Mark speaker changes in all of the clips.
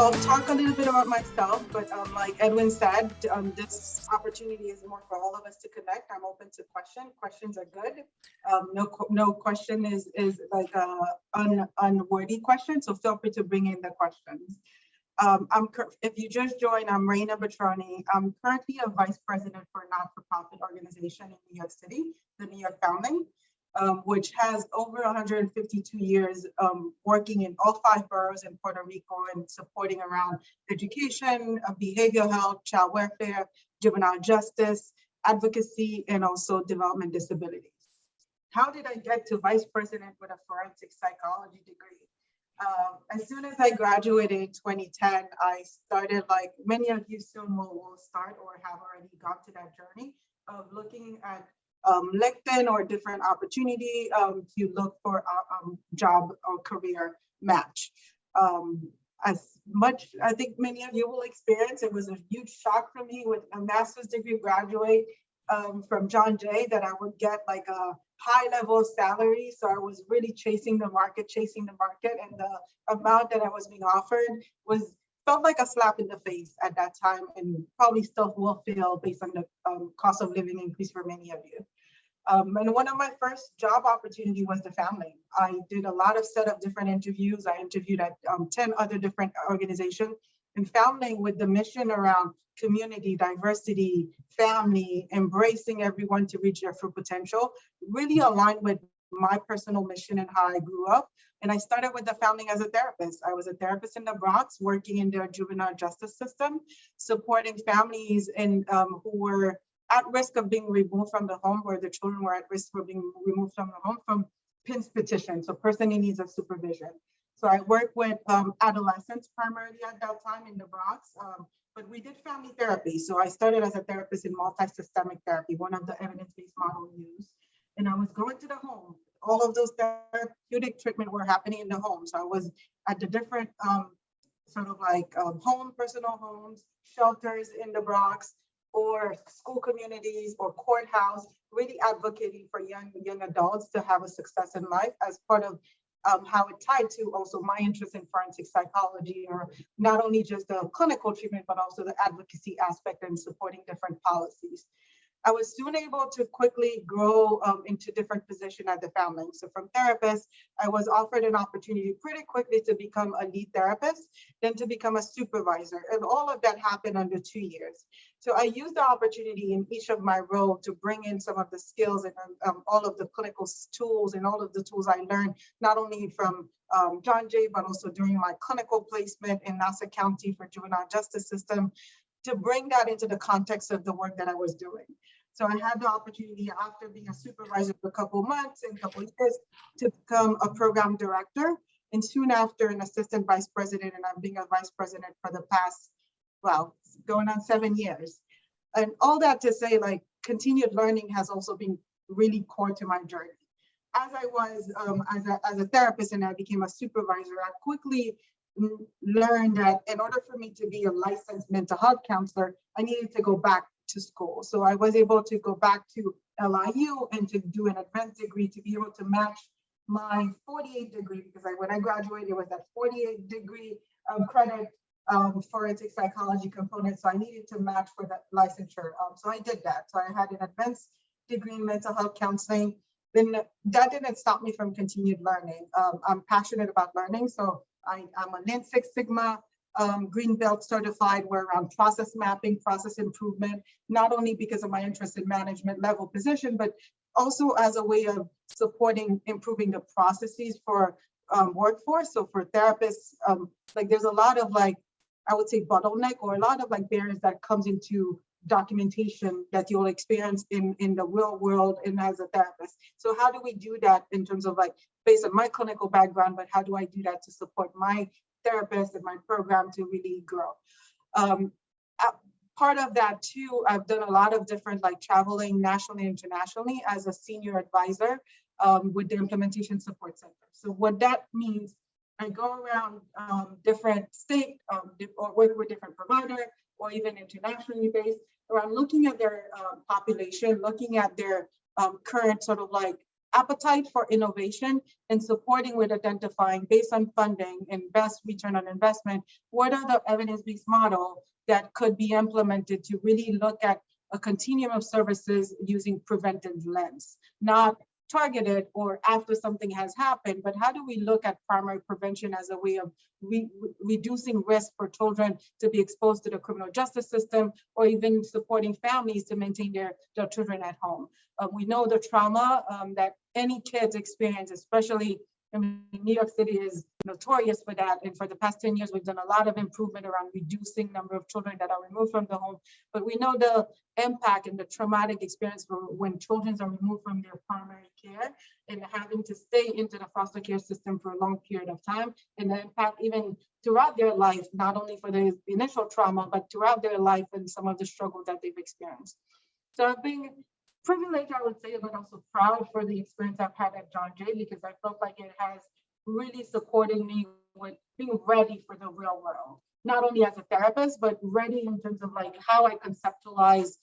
Speaker 1: I'll talk a little bit about myself, but like Edwin said, this opportunity is more for all of us to connect. I'm open to question. Questions are good. No question is like a unworthy question. So feel free to bring in the questions. If you just joined, I'm Reina Batrony. I'm currently a vice president for a not-for-profit organization in New York City, the New York Founding, which has over 152 years working in all 5 boroughs in Puerto Rico and supporting around education, behavioral health, child welfare, juvenile justice, advocacy, and also development disabilities. How did I get to vice president with a forensic psychology degree? As soon as I graduated in 2010, I started, like many of you soon will start or have already gone to that journey of looking at LinkedIn or different opportunity to look for a job or career match. As much, I think many of you will experience, it was a huge shock for me with a master's degree graduate from John Jay that I would get like a high level salary. So I was really chasing the market, and the amount that I was being offered felt like a slap in the face at that time, and probably still will feel based on the cost of living increase for many of you. And one of my first job opportunity was the family. I did a lot of set of different interviews. I interviewed at 10 other different organizations, and founding with the mission around community, diversity, family, embracing everyone to reach their full potential, really aligned with my personal mission and how I grew up. And I started with the founding as a therapist. I was a therapist in the Bronx, working in their juvenile justice system, supporting families who were at risk of being removed from the home, where the children were at risk of being removed from the home from PINS petition, so person in need of supervision. So I worked with adolescents primarily at that time in the Bronx, but we did family therapy. So I started as a therapist in multi-systemic therapy, one of the evidence-based models used. And I was going to the home. All of those therapeutic treatment were happening in the home. So I was at the different personal homes, shelters in the Bronx, or school communities or courthouse, really advocating for young adults to have a success in life as part of how it tied to also my interest in forensic psychology, or not only just the clinical treatment, but also the advocacy aspect and supporting different policies. I was soon able to quickly grow into different positions at the founding. So from therapist, I was offered an opportunity pretty quickly to become a lead therapist, then to become a supervisor. And all of that happened under 2 years. So I used the opportunity in each of my roles to bring in some of the skills and all of the clinical tools and all of the tools I learned, not only from John Jay, but also during my clinical placement in Nassau County for juvenile justice system, to bring that into the context of the work that I was doing. So I had the opportunity, after being a supervisor for a couple of months and a couple of years, to become a program director, and soon after an assistant vice president, and I'm being a vice president for the past, well, going on 7 years. And all that to say, like, continued learning has also been really core to my journey. As I was as a therapist and I became a supervisor, I quickly learned that in order for me to be a licensed mental health counselor, I needed to go back to school. So I was able to go back to LIU and to do an advanced degree to be able to match my 48 degree, because when I graduated, it was that 48 degree credit forensic psychology component. So I needed to match for that licensure. So I did that. So I had an advanced degree in mental health counseling. Then that didn't stop me from continued learning. I'm passionate about learning. So I'm a Lean Six Sigma Green Belt certified. We're around process mapping, process improvement, not only because of my interest in management level position, but also as a way of supporting, improving the processes for workforce. So for therapists, like there's a lot of like, I would say bottleneck or a lot of like barriers that comes into documentation that you'll experience in the real world and as a therapist. So how do we do that in terms of like, based on my clinical background, but how do I do that to support my therapist and my program to really grow? Part of that too, I've done a lot of different like traveling nationally and internationally as a senior advisor with the Implementation Support Center. So what that means, I go around different states or work with different providers or even internationally based around looking at their population, looking at their current sort of like appetite for innovation and supporting with identifying based on funding and best return on investment, what are the evidence-based model that could be implemented to really look at a continuum of services using preventive lens, not targeted or after something has happened, but how do we look at primary prevention as a way of reducing risk for children to be exposed to the criminal justice system, or even supporting families to maintain their children at home. We know the trauma that any kids experience, especially New York City is notorious for that. And for the past 10 years, we've done a lot of improvement around reducing number of children that are removed from the home. But we know the impact and the traumatic experience for when children are removed from their primary care and having to stay into the foster care system for a long period of time, and the impact even throughout their life, not only for the initial trauma, but throughout their life and some of the struggles that they've experienced. So I've been privileged, I would say, but also proud for the experience I've had at John Jay, because I felt like it has really supported me with being ready for the real world, not only as a therapist, but ready in terms of like how I conceptualize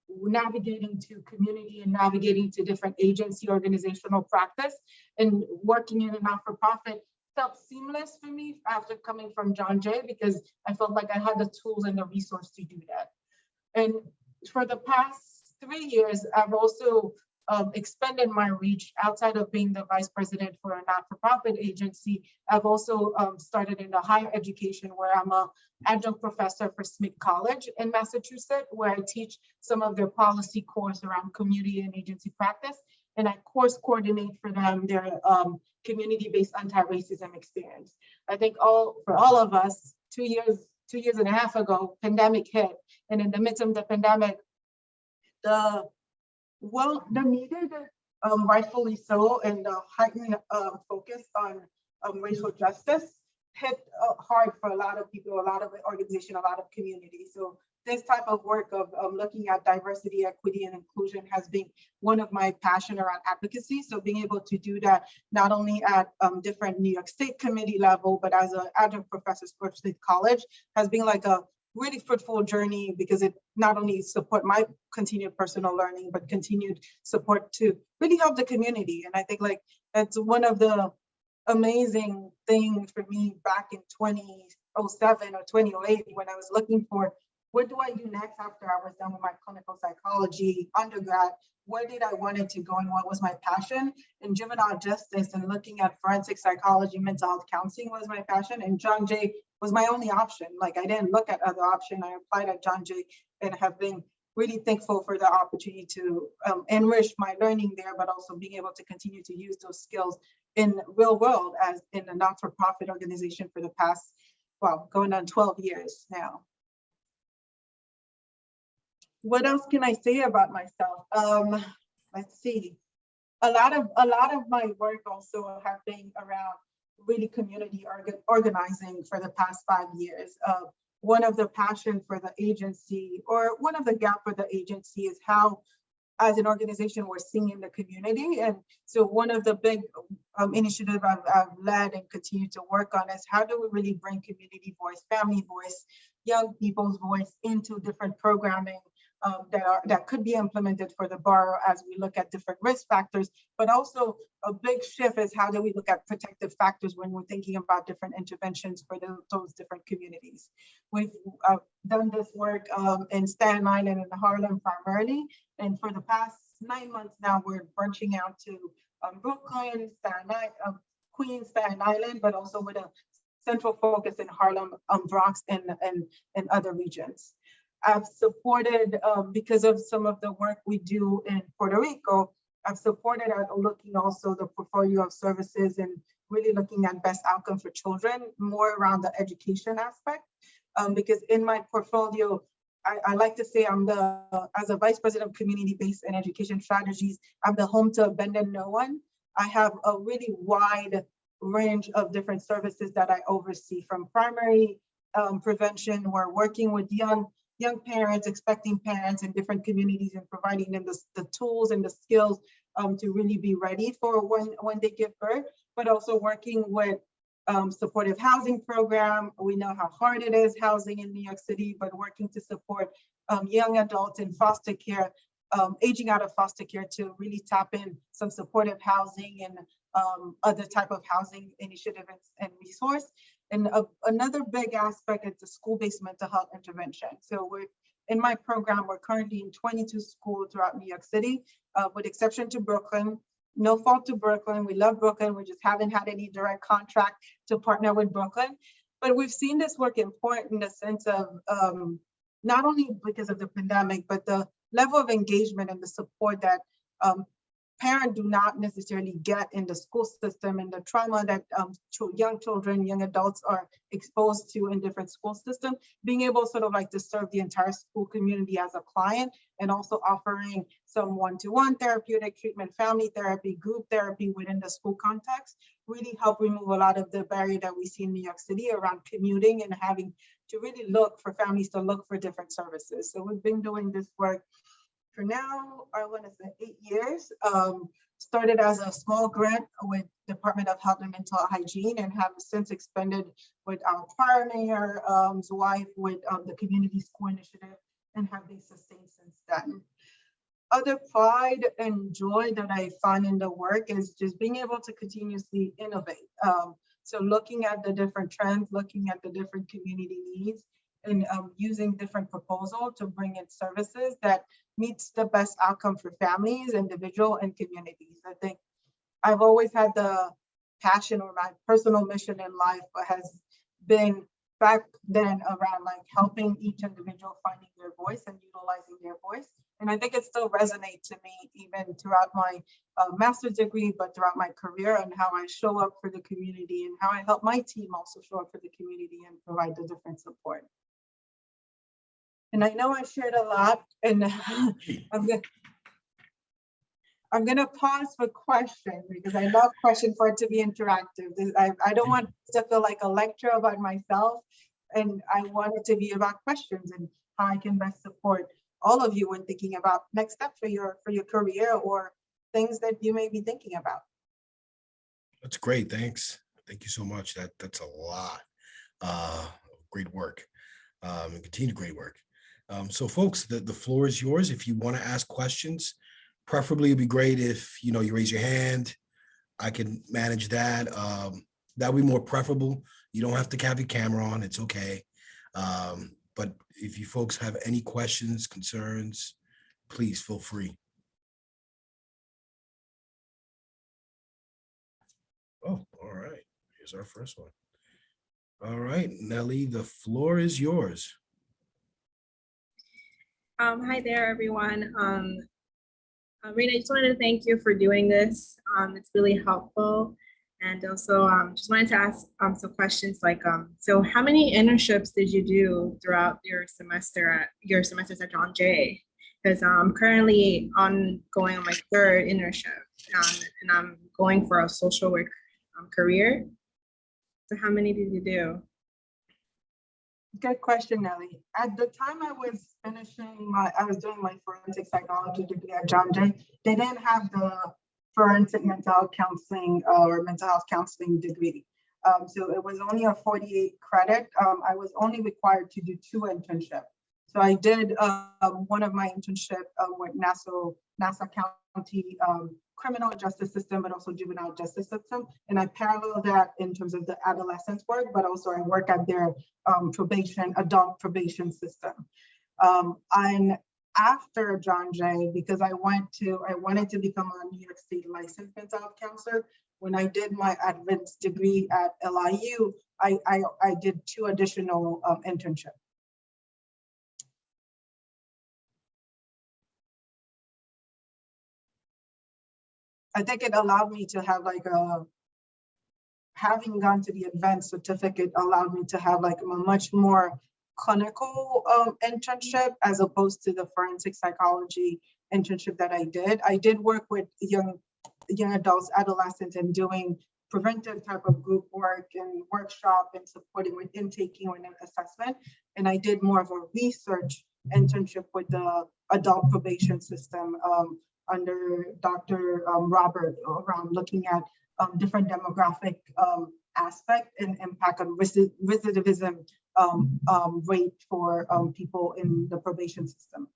Speaker 1: navigating to community and navigating to different agency organizational practice, and working in a not-for-profit felt seamless for me after coming from John Jay, because I felt like I had the tools and the resource to do that. And for the past 3 years, I've also expanded my reach outside of being the vice president for a not-for-profit agency. I've also started in the higher education, where I'm an adjunct professor for Smith College in Massachusetts, where I teach some of their policy course around community and agency practice. And I course coordinate for them their community-based anti-racism experience. I think for all of us, 2 years and a half ago, pandemic hit. And in the midst of the pandemic, the needed, rightfully so, and the heightened focus on racial justice hit hard for a lot of people, a lot of organizations, a lot of communities. So this type of work of looking at diversity, equity, and inclusion has been one of my passion around advocacy. So being able to do that not only at different New York State committee level, but as an adjunct professor at State College has been like a really fruitful journey, because it not only support my continued personal learning, but continued support to really help the community. And I think like that's one of the amazing things for me back in 2007 or 2008, when I was looking for what do I do next after I was done with my clinical psychology undergrad. Where did I wanted to go and what was my passion? And juvenile justice and looking at forensic psychology, mental health counseling was my passion. And John Jay was my only option. Like I didn't look at other options. I applied at John Jay and have been really thankful for the opportunity to enrich my learning there, but also being able to continue to use those skills in real world as in a not-for-profit organization for the past, well, going on 12 years now. What else can I say about myself? Let's see. A lot of my work also have been around really community organizing for the past 5 years. One of the passion for the agency, or one of the gap for the agency, is how as an organization we're seeing in the community. And so one of the big initiatives I've led and continue to work on is how do we really bring community voice, family voice, young people's voice into different programming that could be implemented for the borrower as we look at different risk factors. But also a big shift is how do we look at protective factors when we're thinking about different interventions for those different communities. We've done this work in Staten Island and Harlem primarily, and for the past 9 months now we're branching out to Brooklyn, Queens, Staten Island, but also with a central focus in Harlem, Bronx, and other regions. I've supported, because of some of the work we do in Puerto Rico, I've supported looking also the portfolio of services and really looking at best outcome for children, more around the education aspect. Because in my portfolio, I like to say I'm as a vice president of community-based and education strategies, I'm the home to abandon no one. I have a really wide range of different services that I oversee, from primary prevention. We're working with young parents, expecting parents in different communities, and providing them the tools and the skills to really be ready for when they give birth, but also working with supportive housing program. We know how hard it is housing in New York City, but working to support young adults in foster care aging out of foster care to really tap in some supportive housing and other type of housing initiatives and resource. And another big aspect is the school-based mental health intervention. So in my program, we're currently in 22 schools throughout New York City, with exception to Brooklyn. No fault to Brooklyn. We love Brooklyn. We just haven't had any direct contract to partner with Brooklyn. But we've seen this work important in the sense of not only because of the pandemic, but the level of engagement and the support that parents do not necessarily get in the school system, and the trauma that young children, young adults are exposed to in different school systems, being able sort of like to serve the entire school community as a client, and also offering some one-to-one therapeutic treatment, family therapy, group therapy within the school context, really help remove a lot of the barrier that we see in New York City around commuting and having to really look for families to look for different services. So we've been doing this work for now, I want to say 8 years. Started as a small grant with Department of Health and Mental Hygiene, and have since expanded with our prior mayor's wife with the Community School Initiative, and have been sustained since then. Other pride and joy that I find in the work is just being able to continuously innovate. So looking at the different trends, looking at the different community needs, and using different proposals to bring in services that meets the best outcome for families, individual, and communities. I think I've always had the passion, or my personal mission in life has been back then around like helping each individual finding their voice and utilizing their voice. And I think it still resonates to me even throughout my master's degree, but throughout my career, and how I show up for the community and how I help my team also show up for the community and provide the different support. And I know I shared a lot, and I'm gonna pause for questions, because I love questions for it to be interactive. I don't want to feel like a lecture about myself, and I want it to be about questions and how I can best support all of you when thinking about next steps for your career, or things that you may be thinking about.
Speaker 2: That's great. Thanks. Thank you so much. That's a lot. Great work. And continued great work. So folks, the floor is yours. If you want to ask questions, preferably it'd be great if you raise your hand. I can manage that. That would be more preferable. You don't have to have your camera on, it's okay. But if you folks have any questions, concerns, please feel free. Oh, all right. Here's our first one. All right, Nelly, the floor is yours.
Speaker 3: Hi there, everyone. Reina, I just wanted to thank you for doing this. It's really helpful. And also just wanted to ask some questions like, so how many internships did you do throughout your semesters at John Jay? Because I'm currently going on my third internship, and I'm going for a social work career. So how many did you do?
Speaker 1: Good question, Nelly. At the time I was doing my forensic psychology degree at John Jay, they didn't have the forensic mental health counseling or mental health counseling degree. So it was only a 48 credit. I was only required to do 2 internships. So I did one of my internship with Nassau County criminal justice system, but also juvenile justice system. And I parallel that in terms of the adolescence work, but also I work at their adult probation system. And after John Jay, because I wanted to become a New York State licensed mental health counselor. When I did my advanced degree at LIU, I did 2 additional internships. I think it allowed me to have like having gone to the advanced certificate allowed me to have like a much more clinical internship, as opposed to the forensic psychology internship that I did. I did work with young adults, adolescents, and doing preventive type of group work and workshop and supporting with intaking and assessment. And I did more of a research internship with the adult probation system under Dr. Robert, around looking at different demographic aspect and impact on recidivism rate for people in the probation system.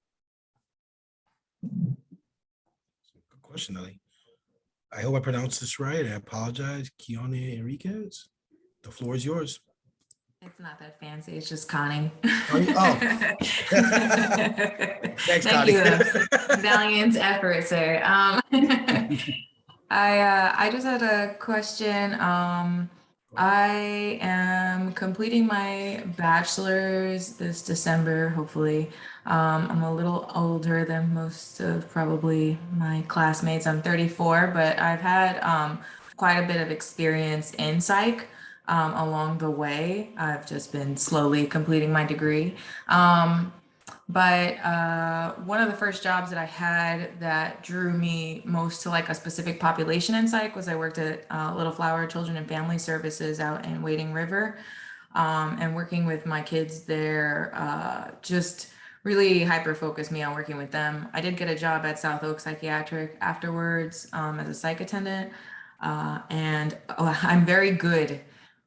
Speaker 2: Good question, Nelly. I hope I pronounced this right. I apologize. Keone Enriquez, the floor is yours.
Speaker 4: It's not that fancy. It's just Connie.
Speaker 2: Connie? Oh. Thanks,
Speaker 4: Thank
Speaker 2: Connie.
Speaker 4: you. Valiant effort, sir. I just had a question. I am completing my bachelor's this December, hopefully. I'm a little older than most of probably my classmates. I'm 34, but I've had quite a bit of experience in psych along the way. I've just been slowly completing my degree. But one of the first jobs that I had that drew me most to like a specific population in psych was I worked at Little Flower Children and Family Services out in Wading River. And working with my kids there just really hyper focused me on working with them. I did get a job at South Oak Psychiatric afterwards as a psych attendant. And I'm very good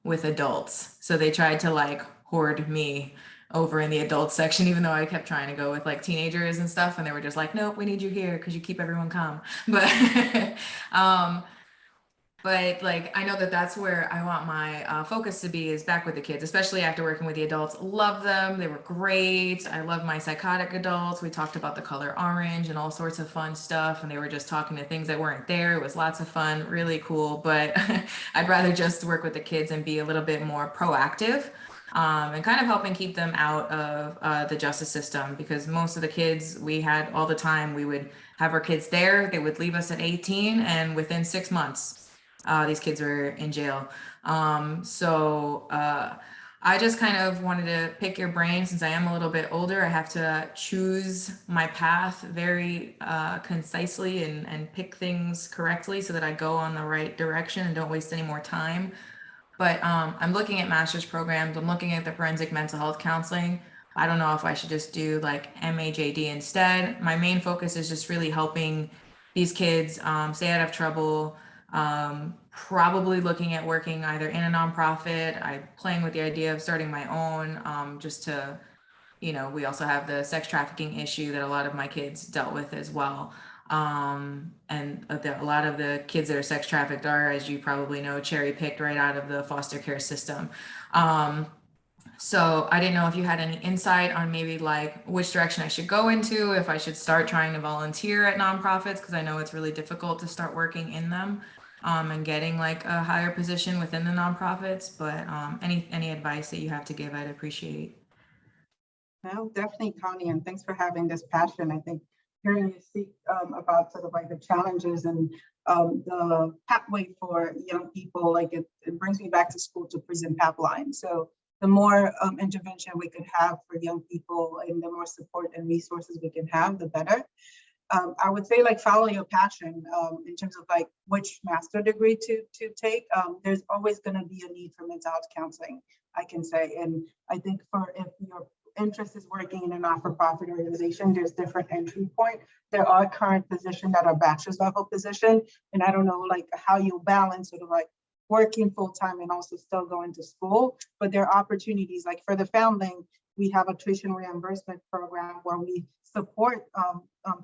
Speaker 4: with adults. So they tried to like hoard me over in the adult section, even though I kept trying to go with like teenagers and stuff. And they were just like, nope, we need you here because you keep everyone calm. But but like, I know that that's where I want my focus to be, is back with the kids, especially after working with the adults. Love them. They were great. I love my psychotic adults. We talked about the color orange and all sorts of fun stuff. And they were just talking to things that weren't there. It was lots of fun, really cool. But I'd rather just work with the kids and be a little bit more proactive. And kind of helping keep them out of the justice system, because most of the kids we had all the time, we would have our kids there. They would leave us at 18, and within 6 months, these kids were in jail. So I just kind of wanted to pick your brain, since I am a little bit older. I have to choose my path very concisely and pick things correctly so that I go on the right direction and don't waste any more time. But I'm looking at master's programs. I'm looking at the forensic mental health counseling. I don't know if I should just do like MAJD instead. My main focus is just really helping these kids stay out of trouble. Probably looking at working either in a nonprofit. I'm playing with the idea of starting my own, just to, you know, we also have the sex trafficking issue that a lot of my kids dealt with as well. And a lot of the kids that are sex trafficked are, as you probably know, cherry picked right out of the foster care system. So I didn't know if you had any insight on maybe like which direction I should go into, if I should start trying to volunteer at nonprofits, because I know it's really difficult to start working in them and getting like a higher position within the nonprofits. But any advice that you have to give, I'd appreciate.
Speaker 1: No, definitely, Connie, and thanks for having this passion. I think hearing you speak about sort of like the challenges and the pathway for young people, like it brings me back to school to prison pipeline. So the more intervention we could have for young people and the more support and resources we can have, the better. I would say like follow your passion in terms of like which master degree to take. There's always going to be a need for mental health counseling, I can say. And I think if your interest is working in a not-for-profit organization, there's different entry point. There are current positions that are bachelor's level position. And I don't know like how you balance sort of like working full-time and also still going to school, but there are opportunities like for the founding, we have a tuition reimbursement program where we support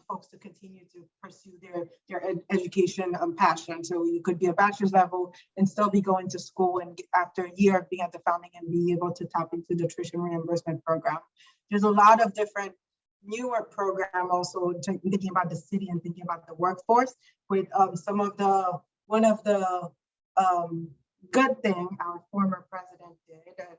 Speaker 1: folks to continue to pursue their education passion. So you could be a bachelor's level and still be going to school, and after a year of being at the founding and be able to tap into the tuition reimbursement program. There's a lot of different newer program also thinking about the city and thinking about the workforce with one of the good thing our former president did, and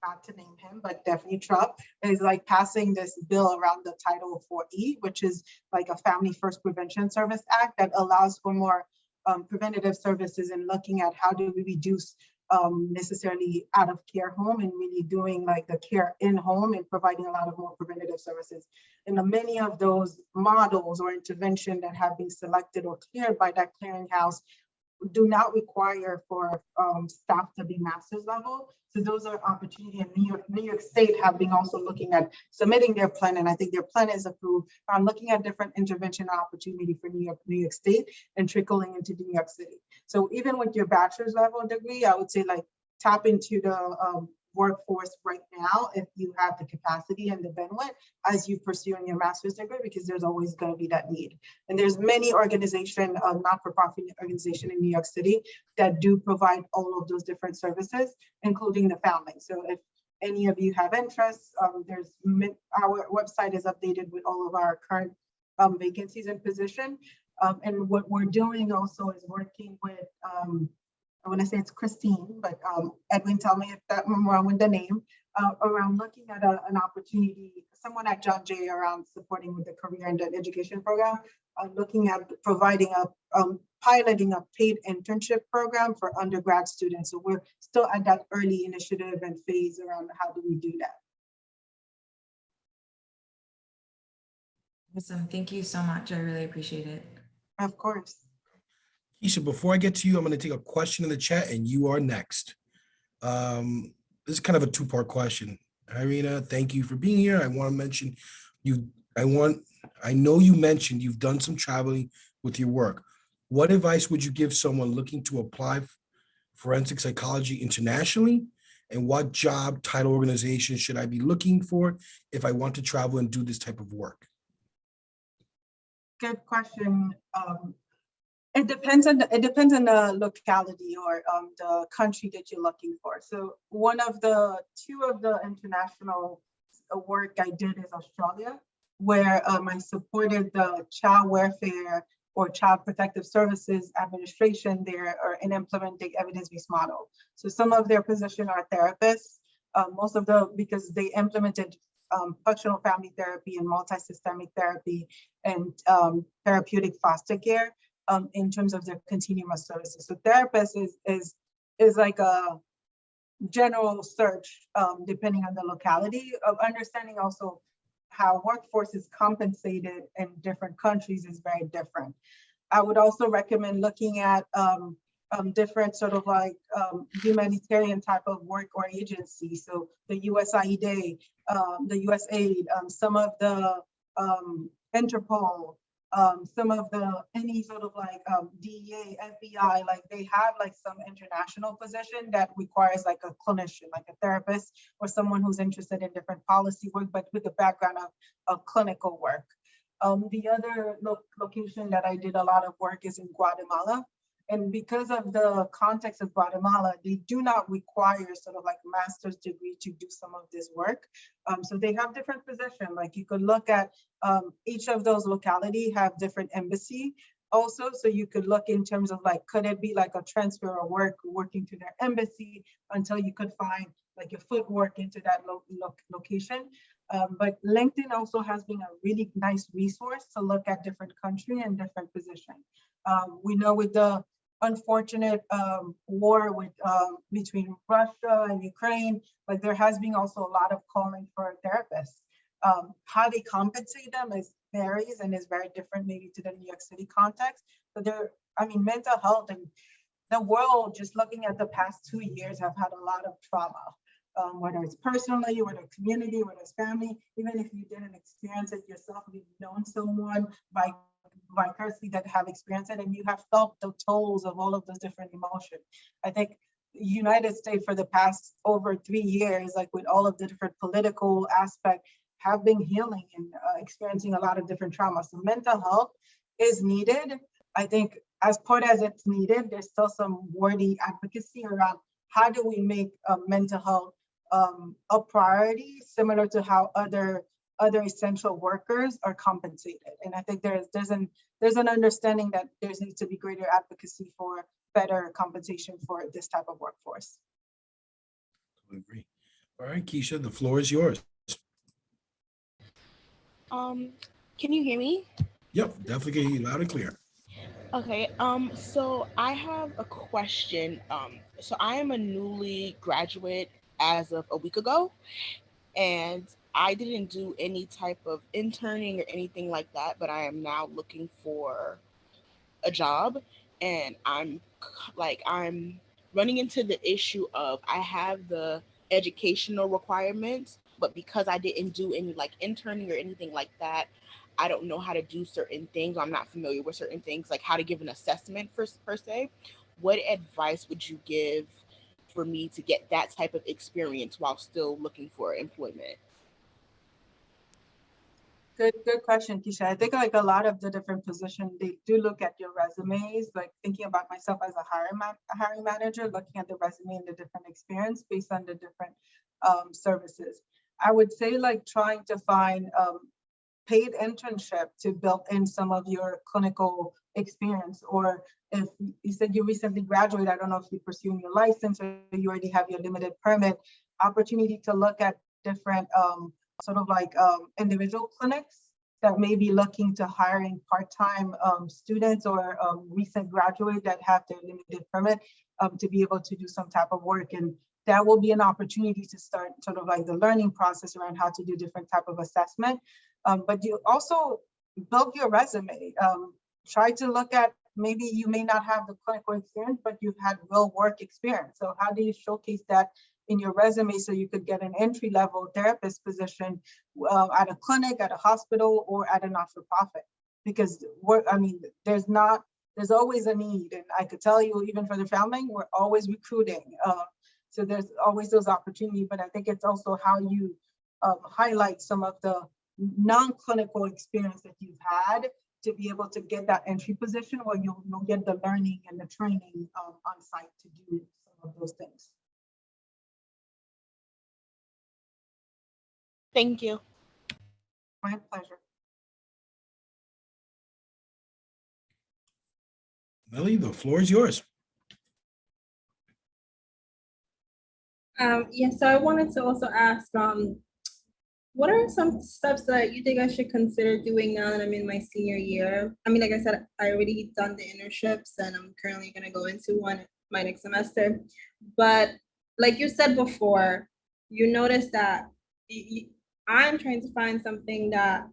Speaker 1: not to name him, but definitely Trump, is like passing this bill around the Title 4E, which is like a Family First Prevention Service Act that allows for more preventative services and looking at how do we reduce necessarily out of care home and really doing like the care in home and providing a lot of more preventative services. And many of those models or intervention that have been selected or cleared by that clearinghouse do not require for staff to be master's level. So those are opportunities. And New York State have been also looking at submitting their plan, and I think their plan is approved. I'm looking at different intervention opportunity for New York State and trickling into New York City. So even with your bachelor's level degree, I would say like tap into the workforce right now if you have the capacity and the bandwidth as you pursue in your master's degree, because there's always going to be that need. And there's many organization, not-for-profit organization in New York City that do provide all of those different services, including the founding. So if any of you have interest, our website is updated with all of our current vacancies and position. And what we're doing also is working with, I want to say it's Christine, but Edwin, tell me if I'm wrong with the name, around looking at an opportunity, someone at John Jay around supporting with the career and the education program, looking at providing piloting a paid internship program for undergrad students. So we're still at that early initiative and phase around how do we do that.
Speaker 4: Awesome. Thank you so much. I really appreciate it.
Speaker 1: Of course.
Speaker 2: Keisha, before I get to you, I'm going to take a question in the chat and you are next. This is kind of a two-part question. Hi, Reina, thank you for being here. I want to mention I know you mentioned you've done some traveling with your work. What advice would you give someone looking to apply forensic psychology internationally? And what job title organization should I be looking for if I want to travel and do this type of work?
Speaker 1: Good question. It depends on the locality or the country that you're looking for. So two of the international work I did is Australia, where I supported the child welfare or child protective services administration there in implementing evidence-based model. So some of their position are therapists, because they implemented functional family therapy and multi-systemic therapy and therapeutic foster care in terms of their continuum of services. So therapist is like a general search depending on the locality of understanding also how workforce is compensated in different countries is very different. I would also recommend looking at different sort of like humanitarian type of work or agency. So the USAID, the USAID, some of the Interpol, some of any sort of like DEA, FBI, like they have like some international position that requires like a clinician, like a therapist or someone who's interested in different policy work, but with the background of clinical work. The other location that I did a lot of work is in Guatemala. And because of the context of Guatemala, they do not require sort of like a master's degree to do some of this work. So they have different positions. Like you could look at each of those localities have different embassy also. So you could look in terms of like, could it be like a transfer of work working to their embassy until you could find like your footwork into that location. But LinkedIn also has been a really nice resource to look at different country and different position. We know with the unfortunate war between Russia and Ukraine, like there has been also a lot of calling for therapists. How they compensate them varies and is very different maybe to the New York City context. But mental health and the world, just looking at the past 2 years, have had a lot of trauma. Whether it's personally, whether it's community, whether it's family, even if you didn't experience it yourself, you've known someone vicariously that have experienced it, and you have felt the tolls of all of those different emotions. I think United States for the past over 3 years, like with all of the different political aspects, have been healing and experiencing a lot of different trauma. So mental health is needed. I think as part as it's needed, there's still some worthy advocacy around how do we make mental health a priority, similar to how other essential workers are compensated. And I think there's an understanding that there needs to be greater advocacy for better compensation for this type of workforce.
Speaker 2: I agree. All right, Keisha, the floor is yours.
Speaker 5: Can you hear me?
Speaker 2: Yep, definitely get you loud and clear.
Speaker 5: Okay, so I have a question. So I am a newly graduate as of a week ago, and I didn't do any type of interning or anything like that, but I am now looking for a job, and I'm running into the issue of I have the educational requirements, but because I didn't do any like interning or anything like that, I don't know how to do certain things. I'm not familiar with certain things, like how to give an assessment per se. What advice would you give for me to get that type of experience while still looking for employment?
Speaker 1: Good question, Keisha. I think like a lot of the different positions, they do look at your resumes, like thinking about myself as a hiring manager, looking at the resume and the different experience based on the different services. I would say like trying to find paid internship to build in some of your clinical experience, or if you said you recently graduated, I don't know if you're pursuing your license or you already have your limited permit, opportunity to look at different sort of like individual clinics that may be looking to hiring part-time students or recent graduates that have their limited permit to be able to do some type of work. And that will be an opportunity to start sort of like the learning process around how to do different type of assessment. But you also build your resume. Try to look at, maybe you may not have the clinical experience, but you've had real work experience. So how do you showcase that in your resume so you could get an entry-level therapist position at a clinic, at a hospital, or at a not-for-profit? Because there's always a need. And I could tell you, even for the founding, we're always recruiting. So there's always those opportunities, but I think it's also how you highlight some of the non-clinical experience that you've had to be able to get that entry position where you'll get the learning and the training on site to do some of those things.
Speaker 5: Thank you.
Speaker 1: My pleasure.
Speaker 2: Melly, the floor is yours.
Speaker 3: Yeah, so I wanted to also ask, what are some steps that you think I should consider doing now that I'm in my senior year? I mean, like I said, I already done the internships and I'm currently gonna go into one my next semester. But like you said before, you notice that I'm trying to find something that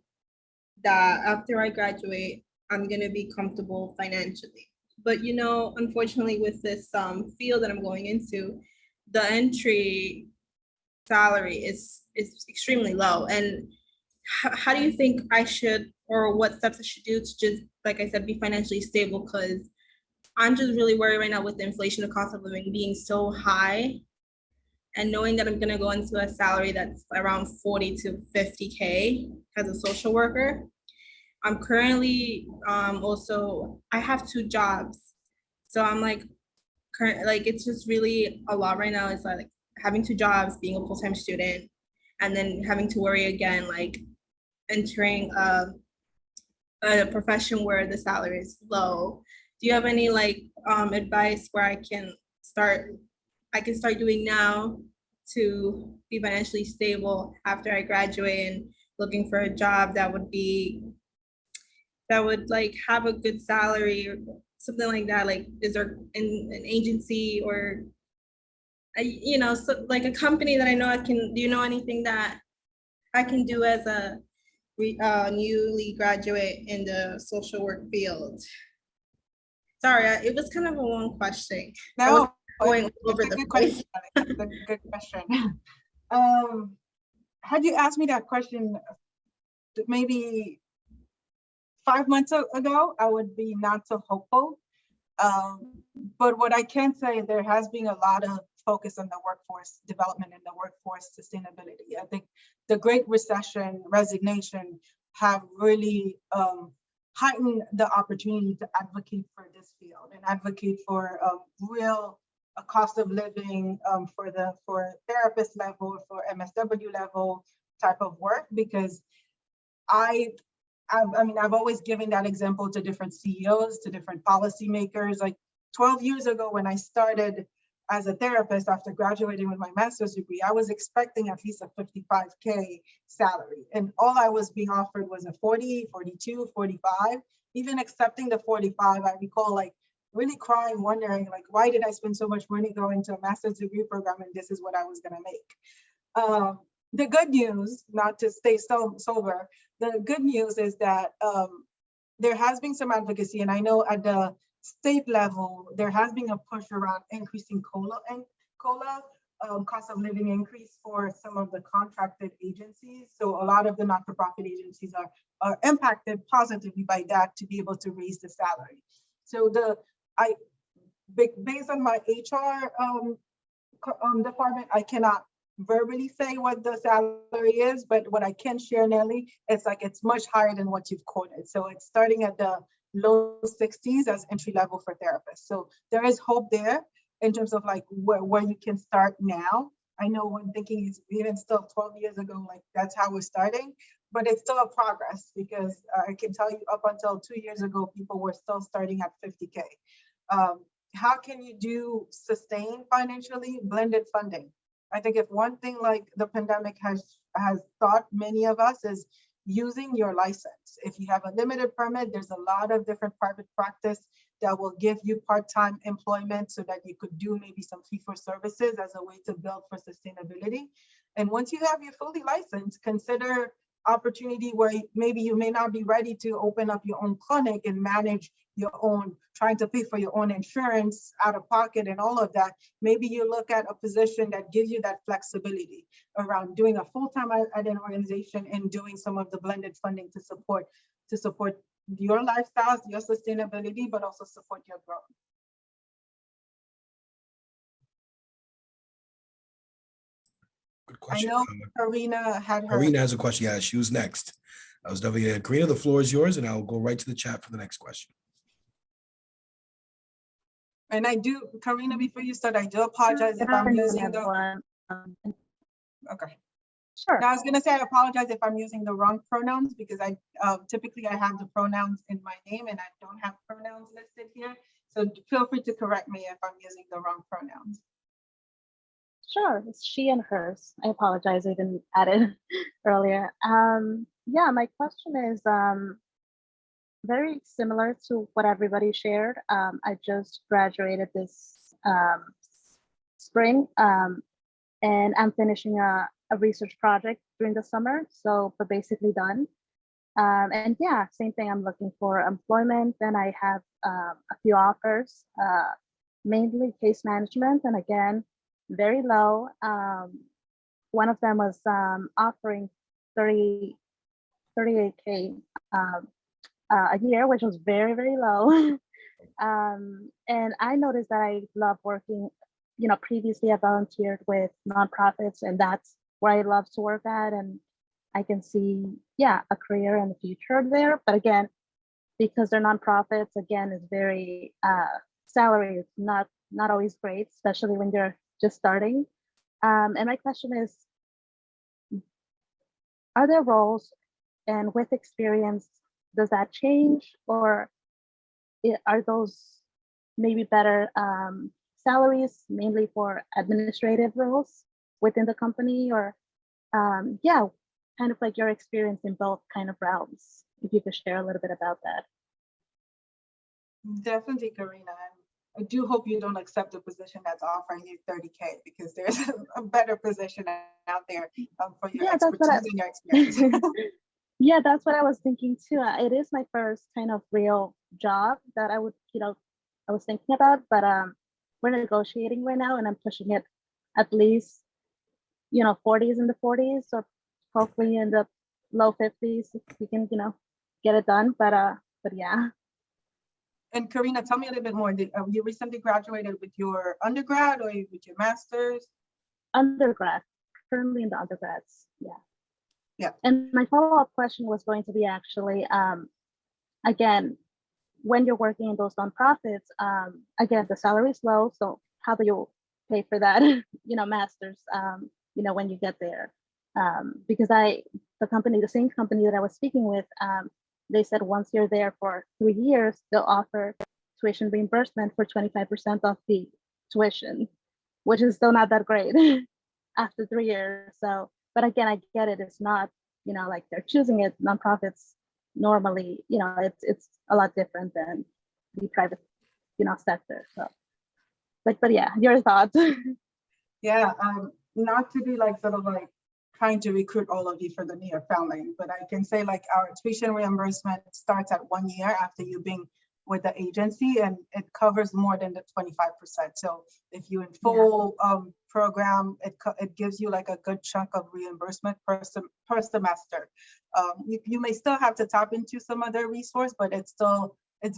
Speaker 3: after I graduate, I'm gonna be comfortable financially. But unfortunately, with this field that I'm going into, the entry salary is extremely low. And how do you think I should, or what steps I should do to just, like I said, be financially stable? Because I'm just really worried right now with the inflation, the cost of living being so high, and knowing that I'm gonna go into a salary that's around 40 to 50K as a social worker. I'm currently also, I have 2 jobs. So I'm like, it's just really a lot right now. It's like having 2 jobs, being a full-time student, and then having to worry again, like entering a profession where the salary is low. Do you have any advice where I can start doing now to be financially stable after I graduate and looking for a job that would have a good salary or something like that? Like, is there an agency or so like a company that I know do you know anything that I can do as a newly graduate in the social work field? Sorry, it was kind of a long question.
Speaker 1: No,
Speaker 3: Going over the place.
Speaker 1: Good question. Had you asked me that question maybe 5 months ago, I would be not so hopeful. But what I can say, there has been a lot of focus on the workforce development and the workforce sustainability. I think the Great Recession, resignation have really heightened the opportunity to advocate for this field and advocate for real cost of living for therapist level, for MSW level type of work. Because I've always given that example to different CEOs, to different policymakers. Like 12 years ago, when I started as a therapist after graduating with my master's degree, I was expecting at least a 55K salary. And all I was being offered was a 40, 42, 45. Even accepting the 45, I recall like really crying, wondering like, why did I spend so much money going to a master's degree program and this is what I was gonna make? The good news, not to stay sober, the good news is that there has been some advocacy, and I know at the state level, there has been a push around increasing COLA cost of living increase for some of the contracted agencies. So a lot of the not-for-profit agencies are impacted positively by that to be able to raise the salary. So based on my HR department, I cannot verbally say what the salary is, but what I can share, Nelly, it's like it's much higher than what you've quoted. So it's starting at the low 60s as entry level for therapists. So there is hope there in terms of like where you can start now. I know when thinking is even still 12 years ago, like that's how we're starting, but it's still a progress because I can tell you up until 2 years ago, people were still starting at 50K. How can you do sustain financially? Blended funding. I think if one thing like the pandemic has taught many of us is using your license. If you have a limited permit, there's a lot of different private practice that will give you part-time employment so that you could do maybe some fee for services as a way to build for sustainability. And once you have your fully licensed, consider opportunity where maybe you may not be ready to open up your own clinic and manage your own, trying to pay for your own insurance out of pocket and all of that. Maybe you look at a position that gives you that flexibility around doing a full-time at an organization and doing some of the blended funding to support your lifestyles, your sustainability, but also support your growth.
Speaker 2: Good
Speaker 1: I
Speaker 2: question.
Speaker 1: know Karina had her.
Speaker 2: Reina has a question. Yeah, she was next. I was definitely Karina, the floor is yours, and I'll go right to the chat for the next question.
Speaker 1: And I do, Karina, before you start, I do apologize if I'm using the. Okay.
Speaker 6: Sure.
Speaker 1: Now I was gonna say I apologize if I'm using the wrong pronouns because I typically I have the pronouns in my name and I don't have pronouns listed here. So feel free to correct me if I'm using the wrong pronouns.
Speaker 6: Sure, it's she and hers. I apologize, I didn't add it earlier. Yeah, my question is very similar to what everybody shared. I just graduated this spring, and I'm finishing a research project during the summer, so we're basically done. And yeah, same thing, I'm looking for employment, and I have a few offers, mainly case management, and again, very low. One of them was offering 38K a year, which was very, very low. And I noticed that I love working, you know, previously I volunteered with nonprofits, and that's where I love to work at. And I can see, yeah, a career in the future there. But again, because they're nonprofits, again, is very, salary is not always great, especially when you're just starting. And my question is, are there roles, and with experience, does that change, or are those maybe better salaries mainly for administrative roles within the company, or yeah, kind of like your experience in both kind of realms, if you could share a little bit about that.
Speaker 1: Definitely, Karina. I do hope you don't accept a position that's offering you 30K because there's a better position out there for your expertise and your experience.
Speaker 6: Yeah, that's what I was thinking too. It is my first kind of real job that I would, you know, I was thinking about, but we're negotiating right now, and I'm pushing it at least, you know, 40s in the 40s, or hopefully in the low 50s if we can, you know, get it done. But yeah.
Speaker 1: And Karina, tell me a little bit more. You recently graduated with your undergrad or with your master's?
Speaker 6: Undergrad, currently in the undergrads. Yeah.
Speaker 1: Yeah.
Speaker 6: And my follow-up question was going to be actually, again, when you're working in those nonprofits, again, the salary is low. So how do you pay for that, you know, master's, you know, when you get there? Because the same company that I was speaking with, they said once you're there for 3 years, they'll offer tuition reimbursement for 25% of the tuition, which is still not that great after 3 years. So, but again, I get it. It's not, you know, like they're choosing it. Nonprofits normally, you know, it's a lot different than the private, you know, sector. So, but yeah, your thoughts.
Speaker 1: Yeah, not to be like sort of like trying to recruit all of you for the near family, but I can say like our tuition reimbursement starts at 1 year after you being with the agency, and it covers more than the 25%. So if you in full program, it gives you like a good chunk of reimbursement per semester. You may still have to tap into some other resource, but it's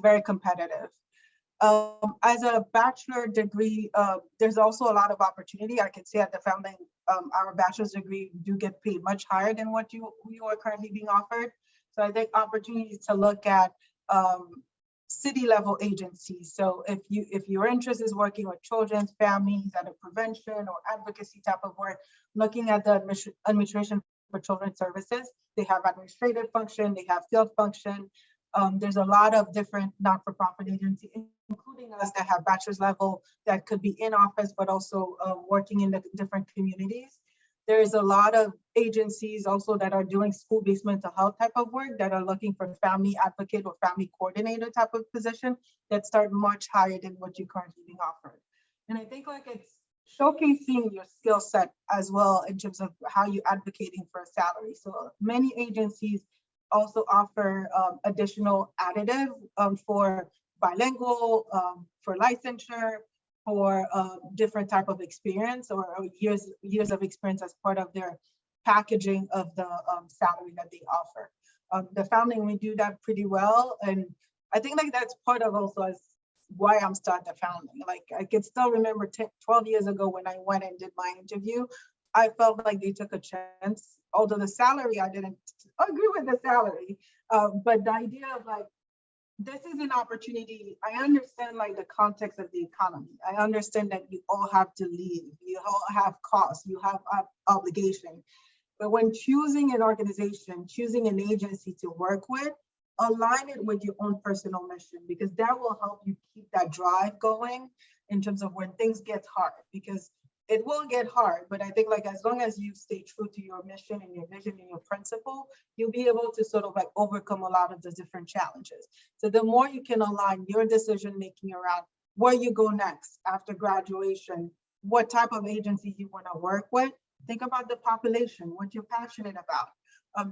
Speaker 1: very competitive. As a bachelor degree, there's also a lot of opportunity. I can say at the founding, our bachelor's degree do get paid much higher than what you are currently being offered. So I think opportunities to look at city level agencies. So if your interest is working with children's families at a prevention or advocacy type of work, looking at the administration for children's services, they have administrative function, they have field function. There's a lot of different not-for-profit agencies, including us, that have bachelor's level that could be in office, but also working in the different communities. There's a lot of agencies also that are doing school-based mental health type of work that are looking for family advocate or family coordinator type of position that start much higher than what you're currently being offered. And I think like it's showcasing your skill set as well in terms of how you're advocating for a salary. So many agencies also offer additional additive for bilingual, for licensure, for different type of experience or years of experience as part of their packaging of the salary that they offer. The founding, we do that pretty well. And I think like that's part of also as why I'm starting the founding. Like I can still remember 12 years ago when I went and did my interview, I felt like they took a chance. Although the salary, I didn't agree with the salary, but the idea of like, this is an opportunity. I understand like the context of the economy. I understand that you all have to leave. You all have costs. You have obligation. But when choosing an organization, choosing an agency to work with, align it with your own personal mission, because that will help you keep that drive going in terms of when things get hard, because it will get hard, but I think like as long as you stay true to your mission and your vision and your principle, you'll be able to sort of like overcome a lot of the different challenges. So the more you can align your decision making around where you go next after graduation, what type of agency you want to work with, think about the population, what you're passionate about.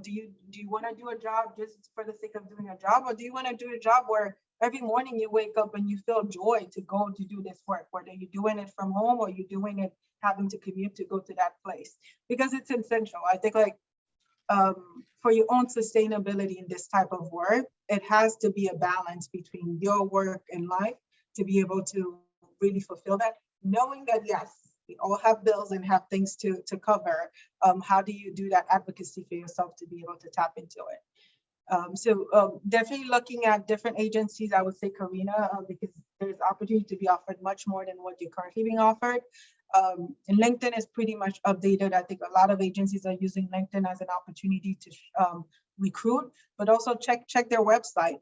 Speaker 1: Do you want to do a job just for the sake of doing a job, or do you want to do a job where every morning you wake up and you feel joy to go to do this work, whether you're doing it from home or you're doing it having to commute to go to that place, because it's essential. I think like for your own sustainability in this type of work, it has to be a balance between your work and life to be able to really fulfill that, knowing that yes, we all have bills and have things to cover. How do you do that advocacy for yourself to be able to tap into it? So definitely looking at different agencies, I would say Karina, because there's opportunity to be offered much more than what you're currently being offered. And LinkedIn is pretty much updated. I think a lot of agencies are using LinkedIn as an opportunity to recruit, but also check their website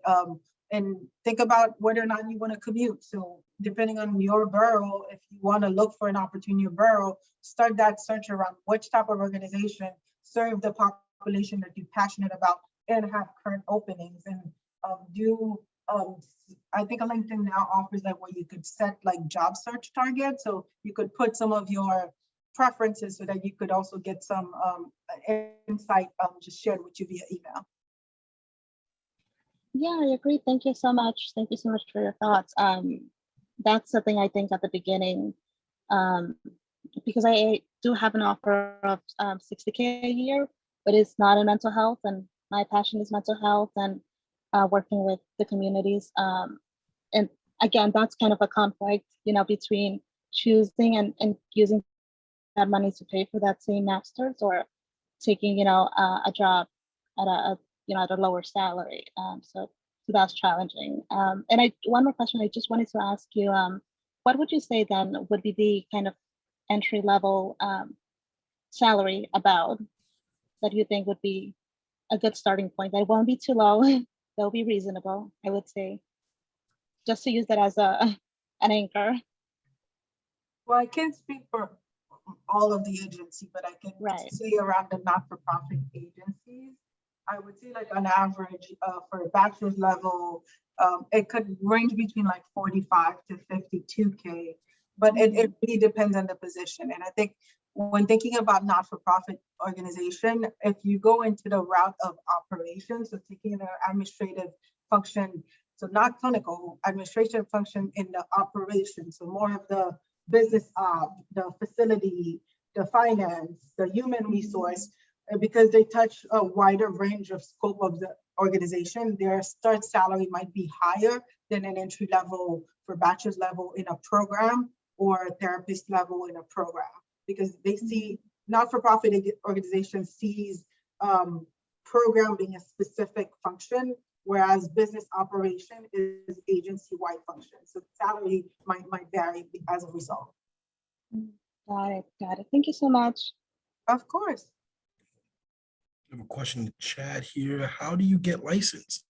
Speaker 1: and think about whether or not you want to commute. So depending on your borough, if you want to look for an opportunity in your borough, start that search around which type of organization serve the population that you're passionate about and have current openings, and I think LinkedIn now offers like where you could set like job search targets. So you could put some of your preferences so that you could also get some insight just shared with you via email.
Speaker 6: Yeah, I agree. Thank you so much. Thank you so much for your thoughts. That's something I think at the beginning, because I do have an offer of 60K a year, but it's not in mental health, and my passion is mental health and working with the communities. And again, that's kind of a conflict, between choosing and using that money to pay for that same master's, or taking, a job at at a lower salary. So that's challenging. And one more question I just wanted to ask you, what would you say then would be the kind of entry level salary about that you think would be a good starting point? That won't be too low, that'll be reasonable, I would say, just to use that as an anchor.
Speaker 1: Well, I can't speak for all of the agency, but I can say around the not-for-profit agencies, I would say like on average for a bachelor's level, it could range between like 45 to 52K, but it really depends on the position. And I think when thinking about not-for-profit organization, if you go into the route of operations, so taking the administrative function, so not clinical, administrative function in the operation, so more of the business, the facility, the finance, the human resource, because they touch a wider range of scope of the organization, their start salary might be higher than an entry level for bachelor's level in a program or therapist level in a program, because they see not-for-profit organization sees program being a specific function, whereas business operation is agency-wide function. So salary might vary as a result.
Speaker 6: Got it. Got it. Thank you so much.
Speaker 1: Of course.
Speaker 2: I have a question in the chat here. How do you get licensed?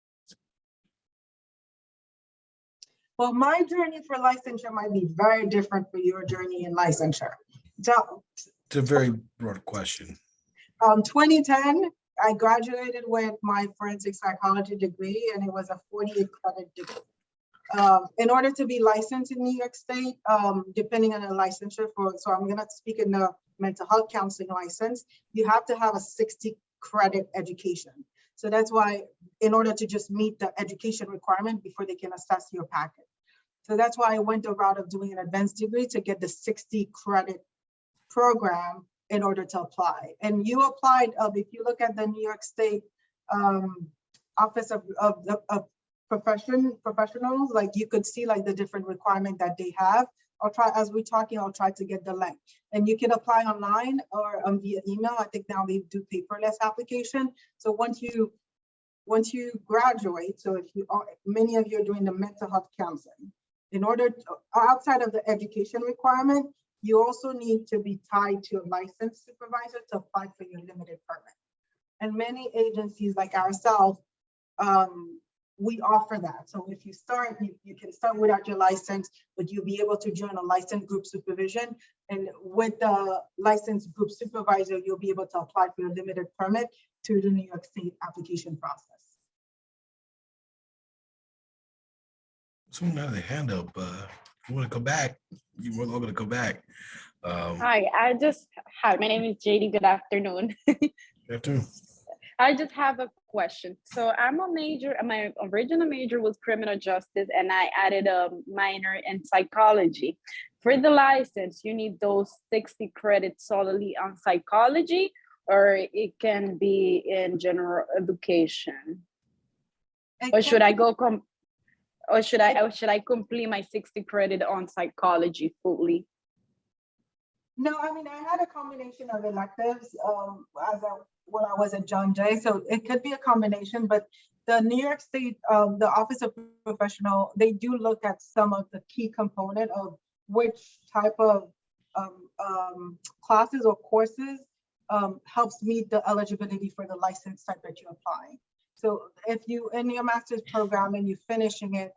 Speaker 1: Well, my journey for licensure might be very different for your journey in licensure. So,
Speaker 2: It's a very broad question.
Speaker 1: 2010, I graduated with my forensic psychology degree, and it was a 48 credit degree. In order to be licensed in New York State, depending on the licensure so I'm gonna speak in the mental health counseling license, you have to have a 60 credit education. So that's why, in order to just meet the education requirement before they can assess your packet. So that's why I went the route of doing an advanced degree to get the 60 credit program in order to apply. And you applied, if you look at the New York State Office of Professionals, like you could see like the different requirement that they have. I'll try, as we're talking, I'll try to get the link. And you can apply online or via email. I think now they do paperless application. So once you graduate, so if you are, many of you are doing the mental health counseling, in order to, outside of the education requirement, you also need to be tied to a licensed supervisor to apply for your limited permit. And many agencies like ourselves, we offer that. So if you start, you can start without your license, but you'll be able to join a licensed group supervision. And with the licensed group supervisor, you'll be able to apply for your limited permit through the New York State application process.
Speaker 2: Someone had their hand up. You want to come back? You were going to come back.
Speaker 7: Hi, my name is JD. Good afternoon.
Speaker 2: Good afternoon.
Speaker 7: I just have a question. So my original major was criminal justice, and I added a minor in psychology. For the license, you need those 60 credits solely on psychology, or it can be in general education? Or should I go should I complete my 60 credit on psychology fully?
Speaker 1: No, I mean, I had a combination of electives when I was at John Jay, so it could be a combination, but the New York State, the Office of Professional, they do look at some of the key component of which type of classes or courses helps meet the eligibility for the license type that you apply. So if you, in your master's program and you're finishing it,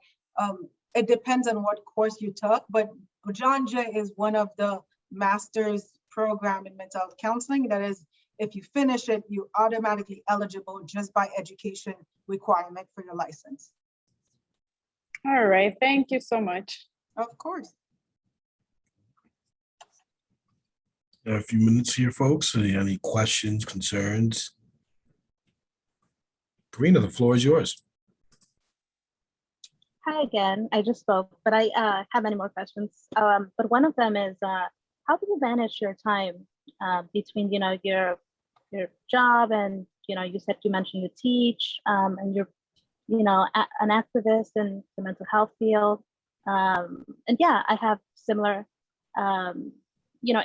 Speaker 1: it depends on what course you took, but John Jay is one of the master's program in mental health counseling. That is, if you finish it, you're automatically eligible just by education requirement for your license.
Speaker 7: All right, thank you so much.
Speaker 1: Of course.
Speaker 2: A few minutes here, folks. Any questions, concerns? Reina, the floor is yours.
Speaker 6: Hi again. I just spoke, but I have many more questions. But one of them is, how do you manage your time between, your job and, you said you mentioned you teach and you're, an activist in the mental health field. And yeah, I have similar,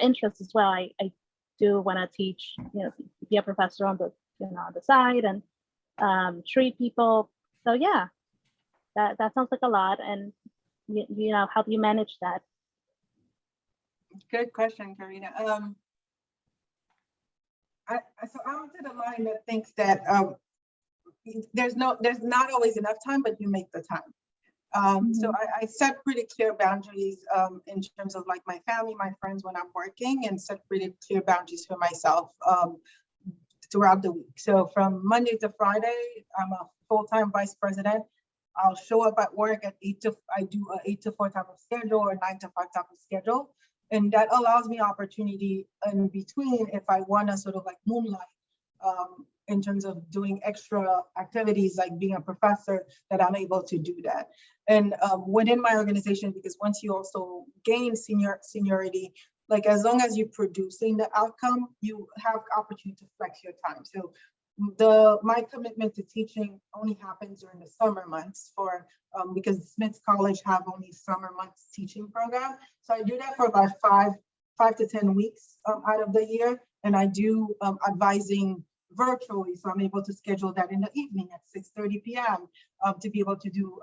Speaker 6: interests as well. I do want to teach, be a professor on the, on the side and treat people. So yeah, that sounds like a lot. And, how do you manage that?
Speaker 1: Good question, Karina. So I'm to the line that thinks that there's not always enough time, but you make the time. So I set pretty clear boundaries in terms of like my family, my friends when I'm working, and set pretty clear boundaries for myself throughout the week. So from Monday to Friday, I'm a full-time vice president. I'll show up at work at I do an 8 to 4 type of schedule or 9 to 5 type of schedule. And that allows me opportunity in between if I want to sort of like moonlight in terms of doing extra activities like being a professor, that I'm able to do that. And within my organization, because once you also gain seniority, like as long as you're producing the outcome, you have opportunity to flex your time. So my commitment to teaching only happens during the summer months because Smith College have only summer months teaching program. So I do that for about five to 10 weeks out of the year. And I do advising virtually. So I'm able to schedule that in the evening at 6:30 p.m. To be able to do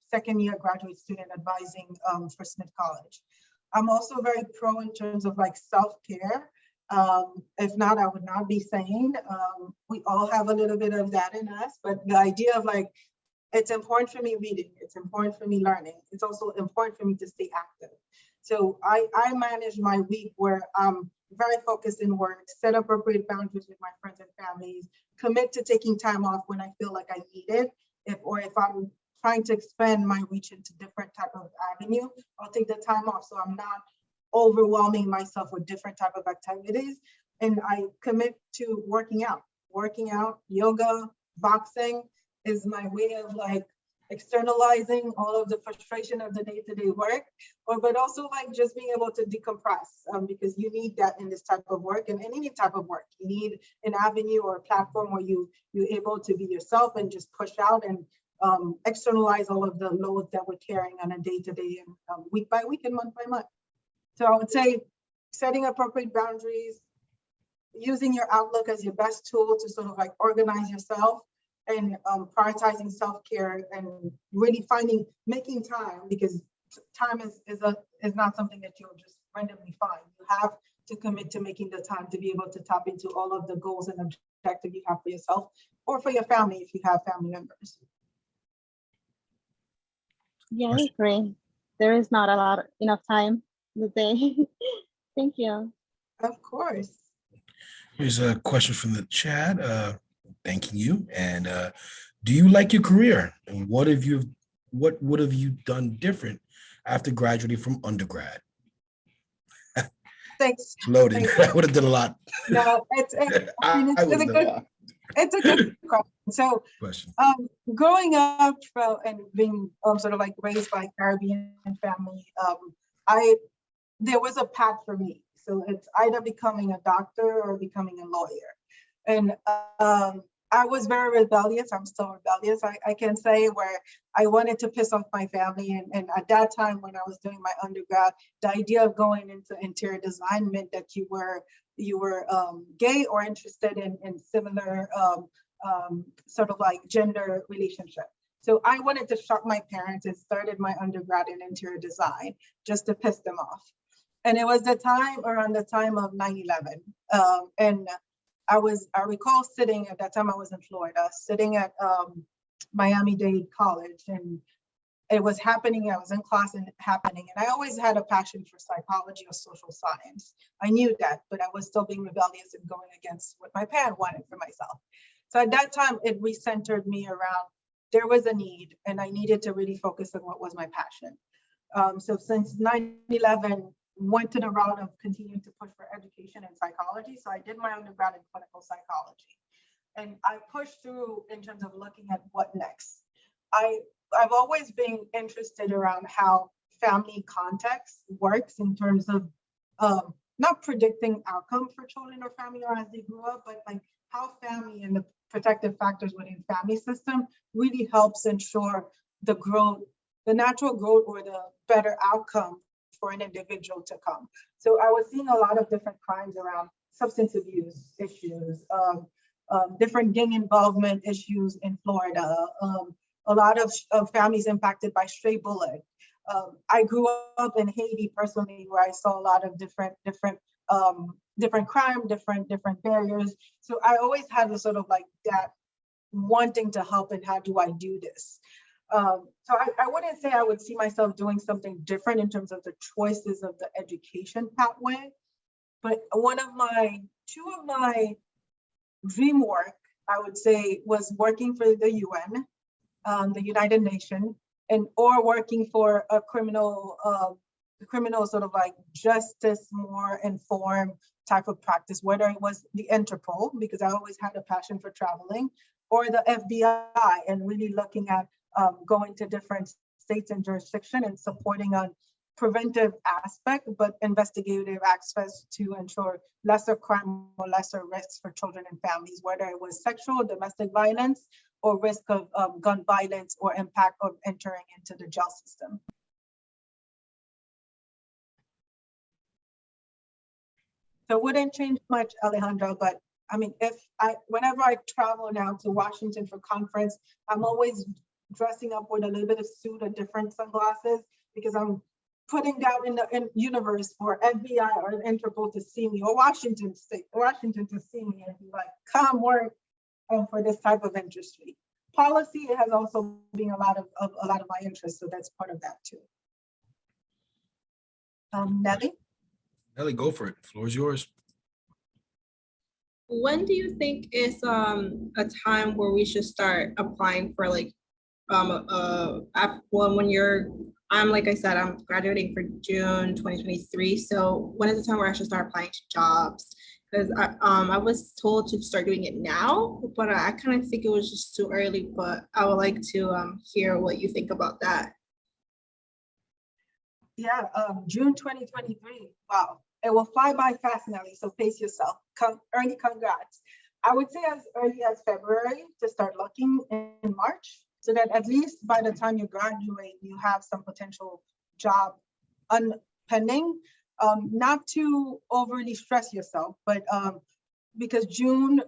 Speaker 1: second year graduate student advising for Smith College. I'm also very pro in terms of like self-care. If not, I would not be saying we all have a little bit of that in us, but the idea of like, it's important for me reading, it's important for me learning. It's also important for me to stay active. So I manage my week where I'm very focused in work, set appropriate boundaries with my friends and families, commit to taking time off when I feel like I need it. If I'm trying to expand my reach into different type of avenue, I'll take the time off so I'm not overwhelming myself with different type of activities. And I commit to working out, yoga, boxing is my way of like externalizing all of the frustration of the day-to-day work, but also like just being able to decompress because you need that in this type of work and in any type of work. You need an avenue or a platform where you're able to be yourself and just push out and externalize all of the loads that we're carrying on a day-to-day and week by week and month by month. So I would say setting appropriate boundaries, using your Outlook as your best tool to sort of like organize yourself and prioritizing self-care and really making time, because time is not something that you'll just randomly find. You have to commit to making the time to be able to tap into all of the goals and objectives you have for yourself or for your family if you have family members.
Speaker 6: Yeah, I agree. There is not enough time in the day. Thank you.
Speaker 1: Of course.
Speaker 2: Here's a question from the chat, thanking you. And do you like your career? And what would have you done different after graduating from undergrad?
Speaker 1: Thanks.
Speaker 2: Loading. I would have done a lot.
Speaker 1: No, it's a good question. So growing up and being sort of like raised by Caribbean family, there was a path for me. So it's either becoming a doctor or becoming a lawyer. And I was very rebellious. I'm still rebellious, I can say, where I wanted to piss off my family. And at that time, when I was doing my undergrad, the idea of going into interior design meant that you were gay or interested in similar sort of like gender relationship. So I wanted to shock my parents and started my undergrad in interior design just to piss them off. And it was around the time of 9/11. And I recall sitting at that time, I was in Florida, sitting at Miami-Dade College, and it was happening. I was in class and happening. And I always had a passion for psychology or social science. I knew that, but I was still being rebellious and going against what my parents wanted for myself. So at that time, it recentered me around, there was a need, and I needed to really focus on what was my passion. So since 9/11, went to the route of continuing to push for education in psychology. So I did my undergrad in clinical psychology. And I pushed through in terms of looking at what next. I've always been interested around how family context works in terms of not predicting outcome for children or family or as they grew up, but like how family and the protective factors within family system really helps ensure the growth, the natural growth or the better outcome for an individual to come. So I was seeing a lot of different crimes around substance abuse issues, different gang involvement issues in Florida, a lot of families impacted by stray bullet. I grew up in Haiti personally, where I saw a lot of different crime, different barriers. So I always had a sort of like that wanting to help and how do I do this? So I wouldn't say I would see myself doing something different in terms of the choices of the education pathway, but two of my dream work, I would say, was working for the UN, the United Nations, or working for a criminal sort of like justice, more informed type of practice, whether it was the Interpol, because I always had a passion for traveling, or the FBI, and really looking at going to different states and jurisdiction and supporting on preventive aspect, but investigative aspects to ensure lesser crime or lesser risks for children and families, whether it was sexual, domestic violence, or risk of gun violence or impact of entering into the jail system. So it wouldn't change much, Alejandra, but I mean, whenever I travel now to Washington for conference, I'm always dressing up with a little bit of suit and different sunglasses because I'm putting down in the universe for FBI or Interpol to see me, or Washington to see me and be like, come work for this type of industry. Policy has also been a lot of my interest, so that's part of that too. Nelly?
Speaker 2: Nelly, go for it. The floor is yours.
Speaker 3: When do you think is a time where we should start applying for like when like I said, I'm graduating for June 2023. So when is the time where I should start applying to jobs? Because I was told to start doing it now, but I kind of think it was just too early. But I would like to hear what you think about that.
Speaker 1: Yeah, June 2023. Wow, it will fly by fast, Nelly. So pace yourself. Early congrats. I would say as early as February to start looking in March, so that at least by the time you graduate, you have some potential job pending. Not to overly stress yourself, but because June,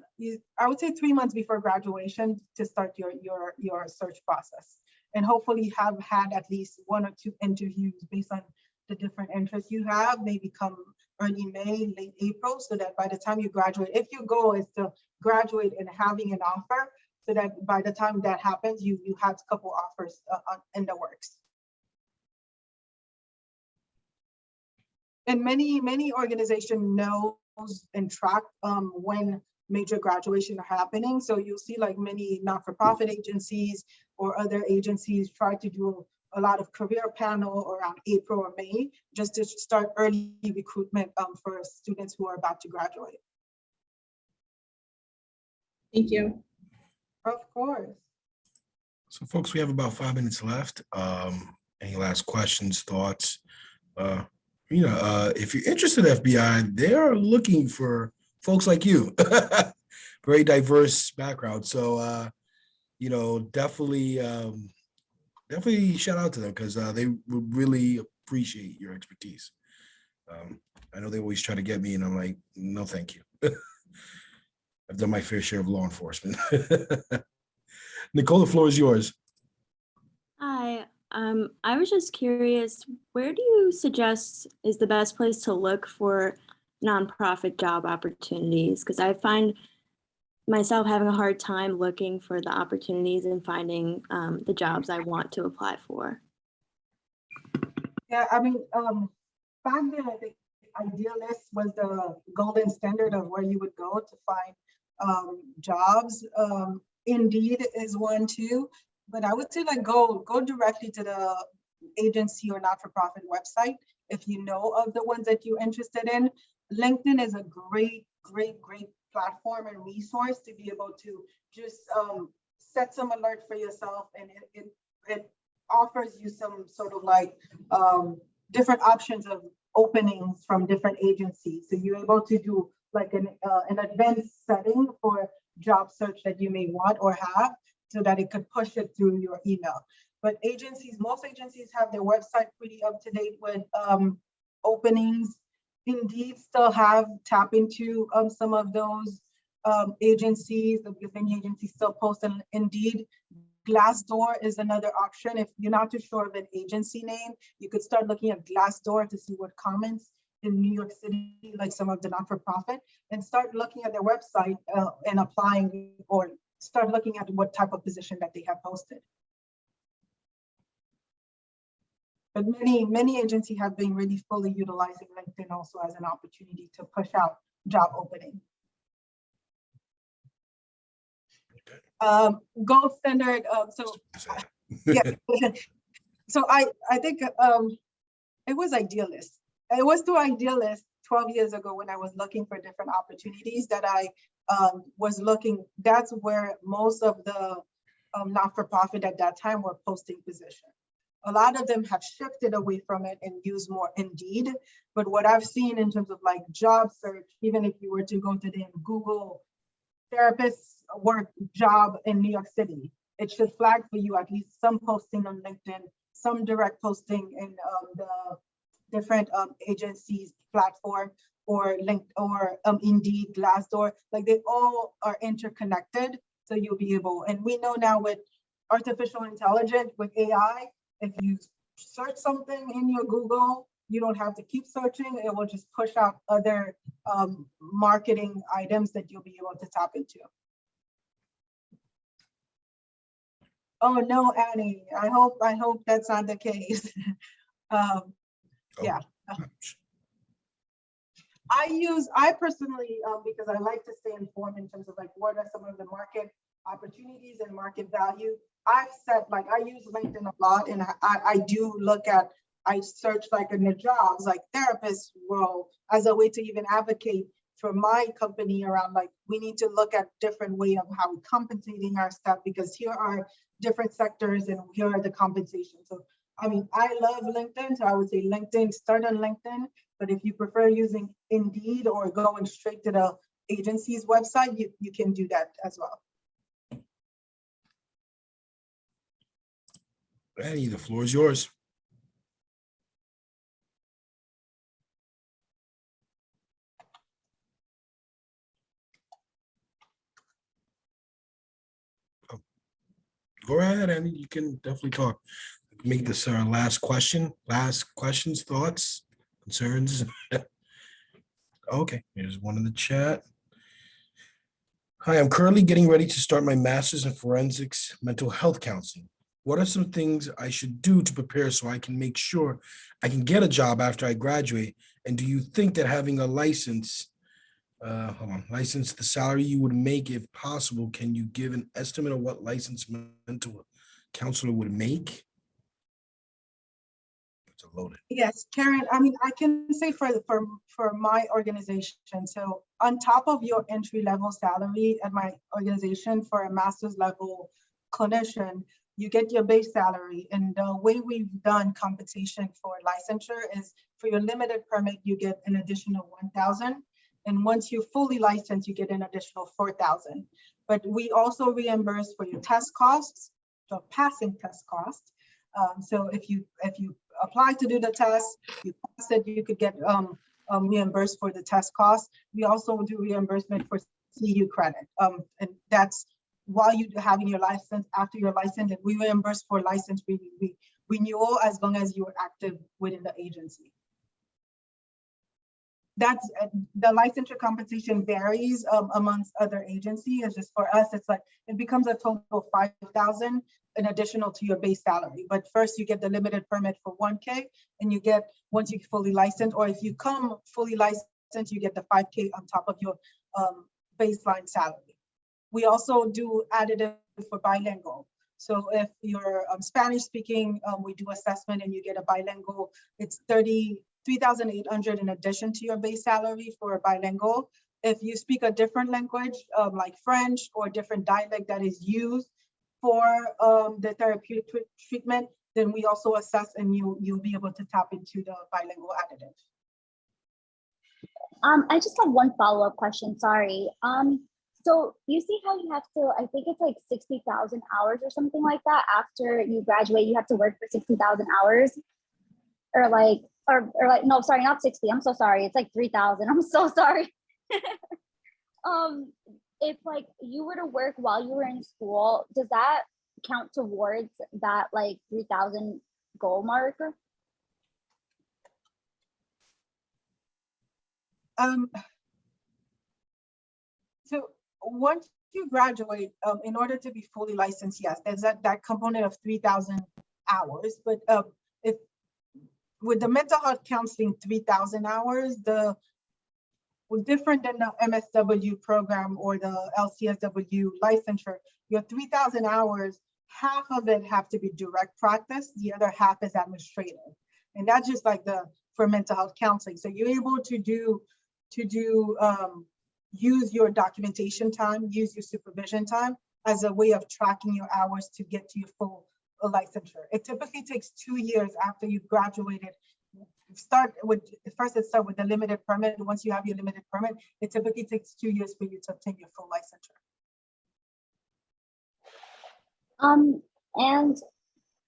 Speaker 1: I would say 3 months before graduation to start your search process. And hopefully have had at least 1 or 2 interviews based on the different interests you have, maybe come early May, late April, so that by the time you graduate, if your goal is to graduate and having an offer, so that by the time that happens, you have a couple offers in the works. And many organizations knows and track when major graduation are happening. So you'll see like many not-for-profit agencies or other agencies try to do a lot of career panel around April or May, just to start early recruitment for students who are about to graduate.
Speaker 3: Thank you.
Speaker 1: Of course.
Speaker 2: So folks, we have about 5 minutes left. Any last questions, thoughts? If you're interested in FBI, they are looking for folks like you. Very diverse background. So, definitely shout out to them because they would really appreciate your expertise. I know they always try to get me and I'm like, no, thank you. I've done my fair share of law enforcement. Nicole, the floor is yours.
Speaker 8: Hi, I was just curious, where do you suggest is the best place to look for nonprofit job opportunities? Because I find myself having a hard time looking for the opportunities and finding the jobs I want to apply for.
Speaker 1: Yeah, I mean, back then, I think Idealist was the golden standard of where you would go to find jobs. Indeed is one too, but I would say like go directly to the agency or not-for-profit website if you know of the ones that you're interested in. LinkedIn is a great platform and resource to be able to just set some alert for yourself, and it offers you some sort of like different options of openings from different agencies. So you're able to do like an advanced setting for job search that you may want or have, so that it could push it through your email. But most agencies have their website pretty up to date with openings. Indeed still have tap into some of those agencies. If any agency still post on Indeed. Glassdoor is another option. If you're not too sure of an agency name, you could start looking at Glassdoor to see what comments in New York City, like some of the not-for-profit, and start looking at their website and applying, or start looking at what type of position that they have posted. But many agencies have been really fully utilizing LinkedIn also as an opportunity to push out job opening. Gold standard. So yeah. So I think it was Idealist. It was through Idealist 12 years ago when I was looking for different opportunities that I was looking. That's where most of the not-for-profit at that time were posting positions. A lot of them have shifted away from it and use more Indeed. But what I've seen in terms of like job search, even if you were to go today and Google therapist work job in New York City, it should flag for you at least some posting on LinkedIn, some direct posting in the different agencies platform, or Indeed, Glassdoor. Like they all are interconnected, so you'll be able. And we know now with artificial intelligence, with AI, if you search something in your Google, you don't have to keep searching. It will just push out other marketing items that you'll be able to tap into. Oh no, Annie, I hope that's not the case. Yeah. I personally, because I like to stay informed in terms of like what are some of the market opportunities and market value. I've set, like, I use LinkedIn a lot, and I do look at, I search like in the jobs, like therapist role, as a way to even advocate for my company around, like, we need to look at different way of how we're compensating our staff, because here are different sectors and here are the compensation. So, I mean, I love LinkedIn, so I would say LinkedIn, start on LinkedIn, but if you prefer using Indeed or going straight to the agency's website, you can do that as well.
Speaker 2: Annie, the floor is yours. Go ahead, Annie. You can definitely talk. Make this our last question. Last questions, thoughts, concerns. Okay, here's one in the chat. Hi, I'm currently getting ready to start my master's in forensics mental health counseling. What are some things I should do to prepare so I can make sure I can get a job after I graduate? And do you think that having a license, license, the salary you would make if possible? Can you give an estimate of what licensed mental counselor would make? It's loaded.
Speaker 1: Yes, Karen, I mean, I can say for my organization, so on top of your entry level salary at my organization for a master's level clinician, you get your base salary. And the way we've done compensation for licensure is for your limited permit, you get an additional 1,000. And once you're fully licensed, you get an additional 4,000. But we also reimburse for your test costs, so passing test costs. So if you apply to do the test, you pass it, you could get reimbursed for the test costs. We also do reimbursement for CU credit. And that's while you having your license, after your license, and we reimburse for license renewal as long as you are active within the agency. That's the licensure compensation varies amongst other agencies. It's just for us, it's like it becomes a total of 5,000 in additional to your base salary. But first you get the limited permit for 1K, and you get, once you're fully licensed, or if you come fully licensed, you get the 5K on top of your baseline salary. We also do additive for bilingual. So if you're Spanish speaking, we do assessment and you get a bilingual. It's 3,800 in addition to your base salary for a bilingual. If you speak a different language, like French or different dialect that is used for the therapeutic treatment, then we also assess, and you'll be able to tap into the bilingual additive.
Speaker 6: I just have one follow-up question, sorry. So you see how you have to, I think it's like 60,000 hours or something like that. After you graduate, you have to work for 60,000 hours, or like, or like, no, sorry, not 60. I'm so sorry. It's like 3,000. I'm so sorry. If like you were to work while you were in school, does that count towards that like 3,000 goal mark?
Speaker 1: So once you graduate, in order to be fully licensed, yes, there's that component of 3,000 hours. But if with the mental health counseling 3,000 hours, different than the MSW program or the LCSW licensure, your 3,000 hours, half of it have to be direct practice, the other half is administrative. And that's just like for mental health counseling. So you're able to use your documentation time, use your supervision time as a way of tracking your hours to get to your full a licensure. It typically takes 2 years after you graduated. It start with the limited permit. Once you have your limited permit, it typically takes 2 years for you to obtain your full licensure.
Speaker 6: And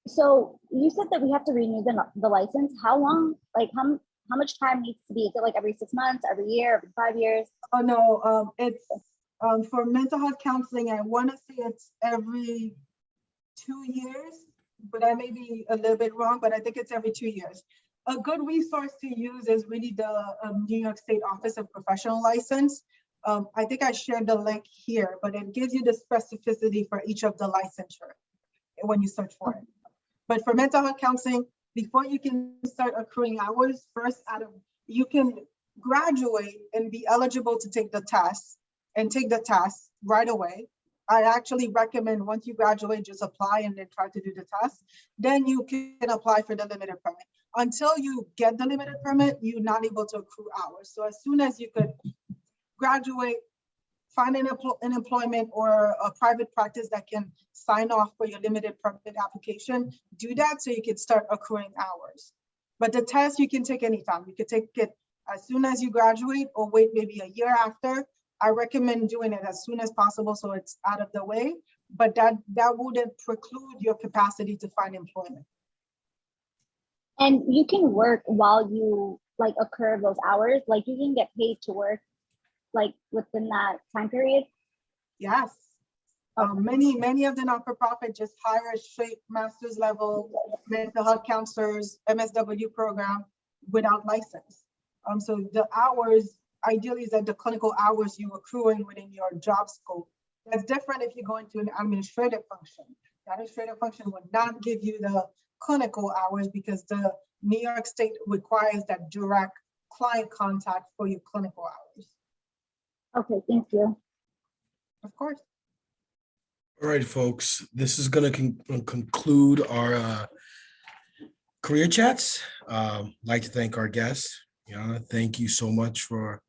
Speaker 6: so you said that we have to renew the license. How long, like how much time needs to be? Is it like every 6 months, every year, every 5 years?
Speaker 1: Oh, no, it's for mental health counseling, I want to say it's every 2 years, but I may be a little bit wrong, but I think it's every 2 years. A good resource to use is really the New York State Office of Professional License. I think I shared the link here, but it gives you the specificity for each of the licensure when you search for it. But for mental health counseling, before you can start accruing hours, you can graduate and be eligible to take the test right away. I actually recommend once you graduate, just apply and then try to do the test. Then you can apply for the limited permit. Until you get the limited permit, you're not able to accrue hours. So as soon as you could graduate, find an employment or a private practice that can sign off for your limited permit application, do that so you can start accruing hours. But the test you can take anytime. You can take it as soon as you graduate or wait maybe a year after. I recommend doing it as soon as possible so it's out of the way, but that wouldn't preclude your capacity to find employment.
Speaker 6: And you can work while you like accrue those hours, like you can get paid to work like within that time period?
Speaker 1: Yes. Many of the not-for-profit just hire a straight master's level mental health counselors, MSW program without license. So the hours, ideally, is that the clinical hours you accruing within your job scope. That's different if you go into an administrative function. The administrative function would not give you the clinical hours because the New York State requires that direct client contact for your clinical hours.
Speaker 6: Okay, thank you.
Speaker 1: Of course.
Speaker 2: All right, folks, this is going to conclude our career chats. I'd like to thank our guests. Thank you so much for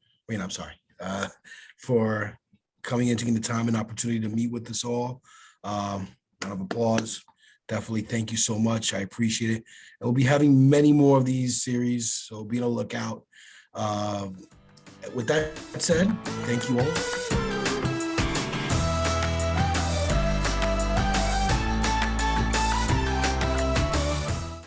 Speaker 2: coming in, taking the time and opportunity to meet with us all. Round of applause. Definitely thank you so much. I appreciate it. And we'll be having many more of these series, so be on the lookout. With that said, thank you all.